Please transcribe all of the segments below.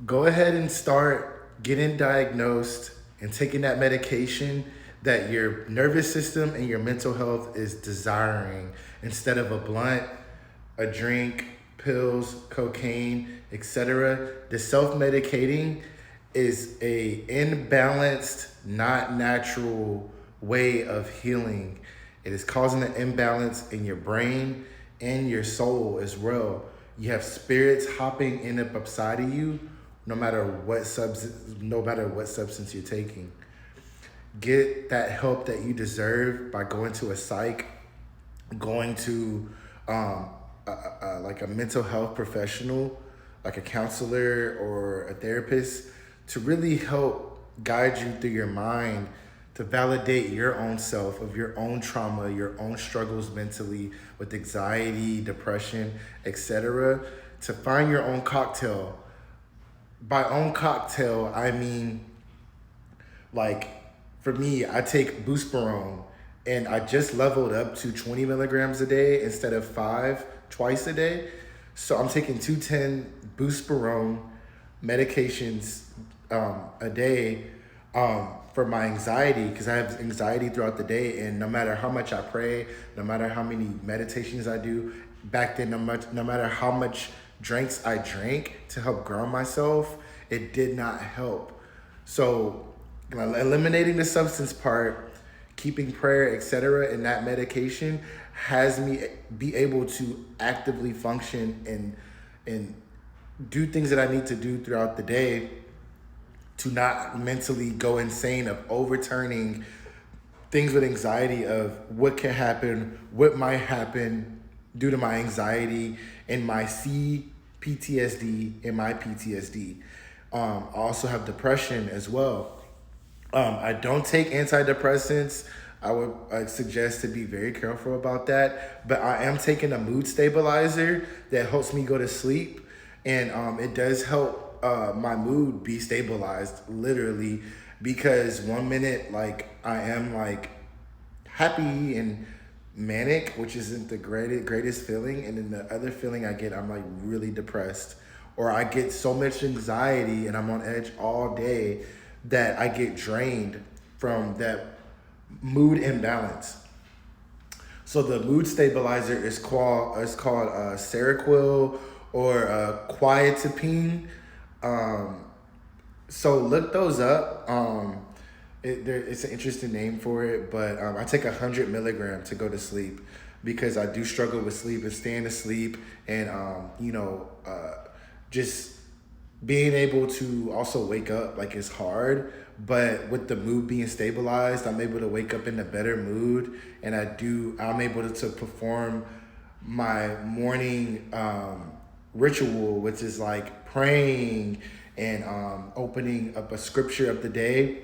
Go ahead and start getting diagnosed and taking that medication that your nervous system and your mental health is desiring instead of a blunt, a drink, pills, cocaine, etc. The self-medicating is a imbalanced, not natural way of healing. It is causing an imbalance in your brain and your soul as well. You have spirits hopping in up upside of you, no matter what substance you're taking. Get that help that you deserve by going to a psych, going to um, like a mental health professional, like a counselor or a therapist, to really help guide you through your mind, to validate your own self of your own trauma, your own struggles mentally with anxiety, depression, etc. To find your own cocktail. By own cocktail, I mean, like, for me, I take Boosterone, and I just leveled up to 20 milligrams a day instead of five twice a day. So I'm taking 210 Boosterone medications a day for my anxiety, because I have anxiety throughout the day. And no matter how much I pray, no matter how many meditations I do, back then, no matter how much drinks I drank to help ground myself, it did not help. So eliminating the substance part, keeping prayer, etc., and that medication has me be able to actively function and do things that I need to do throughout the day, to not mentally go insane of overturning things with anxiety of what can happen, what might happen due to my anxiety and my CPTSD and my PTSD. I also have depression as well. I don't take antidepressants. I suggest to be very careful about that. But I am taking a mood stabilizer that helps me go to sleep, and it does help my mood be stabilized, literally, because one minute like I am like happy and manic, which isn't the greatest feeling, and then the other feeling I get, I'm like really depressed, or I get so much anxiety and I'm on edge all day that I get drained from that mood imbalance. So the mood stabilizer is called Seroquel or Quietapine. Um, so look those up. It's an interesting name for it, but I take 100 milligram to go to sleep, because I do struggle with sleep and staying asleep, and just being able to also wake up like it's hard. But with the mood being stabilized, I'm able to wake up in a better mood, and I'm able to perform my morning ritual, which is like praying and opening up a scripture of the day,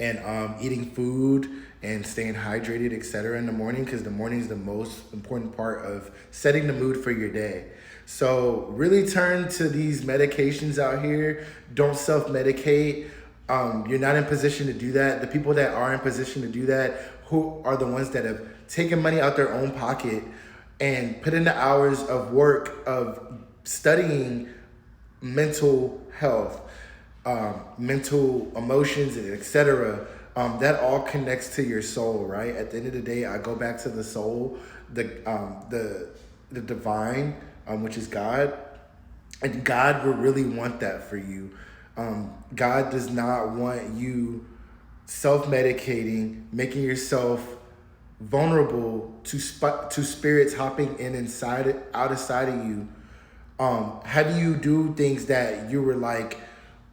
and eating food and staying hydrated, etc., in the morning, because the morning is the most important part of setting the mood for your day. So really turn to these medications out here. Don't self-medicate. You're not in position to do that. The people that are in position to do that, who are the ones that have taken money out their own pocket and put in the hours of work of studying mental health, mental emotions, and etc. That all connects to your soul, right? At the end of the day, I go back to the soul, the divine, which is God, and God will really want that for you. God does not want you self-medicating, making yourself vulnerable to spirits hopping in inside out of side of you. Have you do things that you were like,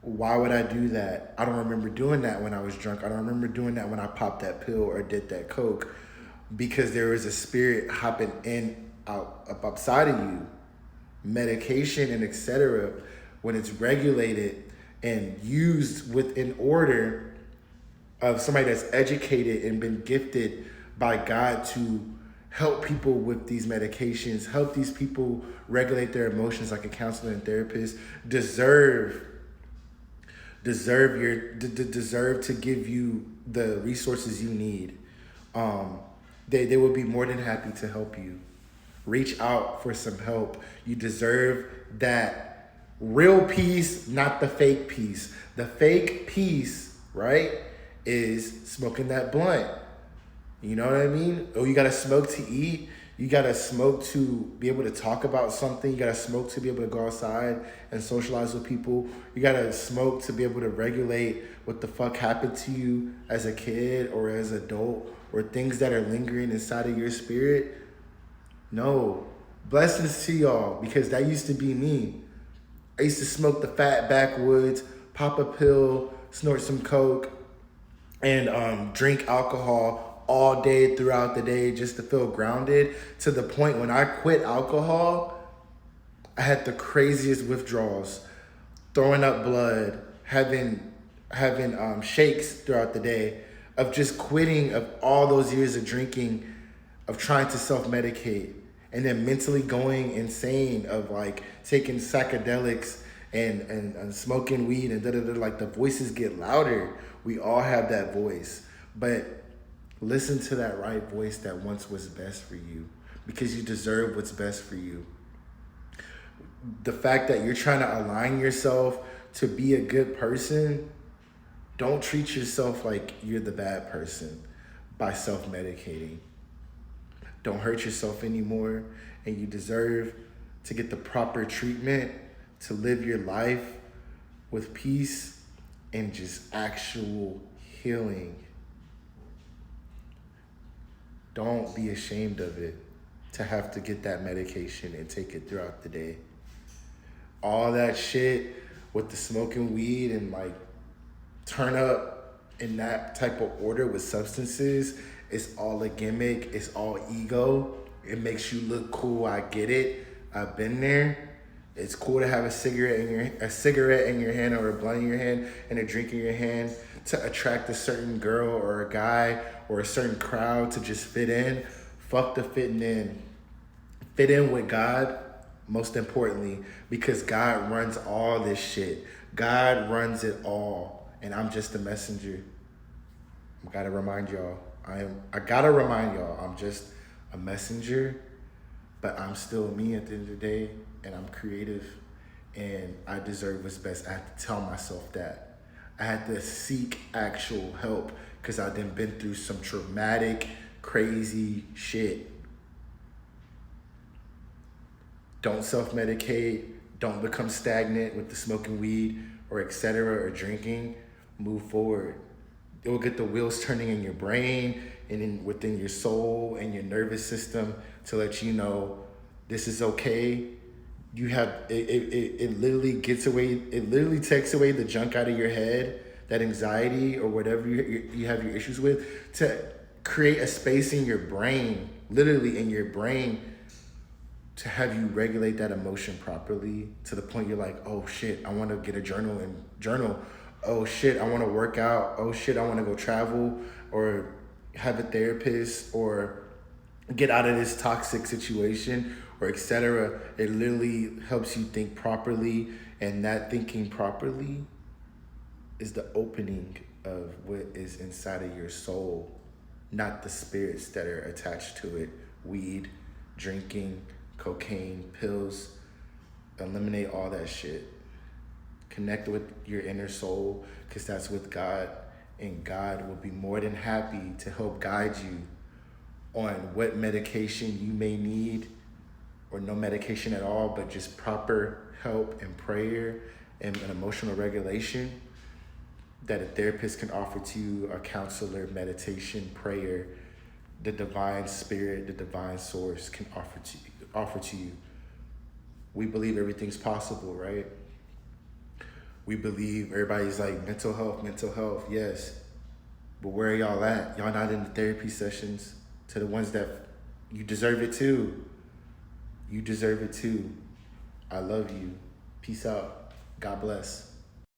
why would I do that? I don't remember doing that when I was drunk. I don't remember doing that when I popped that pill or did that coke, because there was a spirit hopping in out up upside of you. Medication and etc., when it's regulated and used within order of somebody that's educated and been gifted by God to help people with these medications, help these people regulate their emotions, like a counselor and therapist, deserve to give you the resources you need. They will be more than happy to help you. Reach out for some help. You deserve that Real peace, not the fake peace. The fake peace, right, is smoking that blunt. You know what I mean? Oh, you gotta smoke to eat. You gotta smoke to be able to talk about something. You gotta smoke to be able to go outside and socialize with people. You gotta smoke to be able to regulate what the fuck happened to you as a kid or as an adult, or things that are lingering inside of your spirit. No. Blessings to y'all, because that used to be me. I used to smoke the fat backwoods, pop a pill, snort some coke, and drink alcohol all day throughout the day just to feel grounded, to the point when I quit alcohol, I had the craziest withdrawals, throwing up blood, having shakes throughout the day, of just quitting, of all those years of drinking, of trying to self-medicate, and then mentally going insane, of like taking psychedelics and smoking weed and da-da-da. Like, the voices get louder. We all have that voice, but listen to that right voice that once was best for you, because you deserve what's best for you. The fact that you're trying to align yourself to be a good person, don't treat yourself like you're the bad person by self-medicating. Don't hurt yourself anymore, and you deserve to get the proper treatment to live your life with peace and just actual healing. Don't be ashamed of it, to have to get that medication and take it throughout the day. All that shit with the smoking weed and like turn up in that type of order with substances, it's all a gimmick. It's all ego. It makes you look cool. I get it. I've been there. It's cool to have a cigarette in your hand, or a blunt in your hand, and a drink in your hand, to attract a certain girl or a guy or a certain crowd, to just fit in. Fuck the fitting in. Fit in with God, most importantly, because God runs all this shit. God runs it all, and I'm just a messenger. I gotta remind y'all, I'm just a messenger, but I'm still me at the end of the day, and I'm creative, and I deserve what's best. I had to tell myself that. I had to seek actual help, because I've been through some traumatic, crazy shit. Don't self-medicate. Don't become stagnant with the smoking weed or etc. or drinking. Move forward. It will get the wheels turning in your brain and within your soul and your nervous system, to let you know this is okay. You have it literally gets away. It literally takes away the junk out of your head, that anxiety or whatever you have your issues with, to create a space in your brain, literally in your brain, to have you regulate that emotion properly, to the point you're like, oh shit, I want to get a journal. Oh shit, I want to work out. Oh shit, I want to go travel, or have a therapist, or get out of this toxic situation, or etc. It literally helps you think properly, and that thinking properly is the opening of what is inside of your soul, not the spirits that are attached to it. Weed, drinking, cocaine, pills. Eliminate all that shit. Connect with your inner soul, because that's with God, and God will be more than happy to help guide you on what medication you may need, or no medication at all, but just proper help and prayer and an emotional regulation that a therapist can offer to you, a counselor, meditation, prayer, the divine spirit, the divine source can offer to you. We believe everything's possible, right? We believe everybody's like, mental health, yes. But where are y'all at? Y'all not in the therapy sessions to the ones that you deserve it too. You deserve it too. I love you. Peace out. God bless.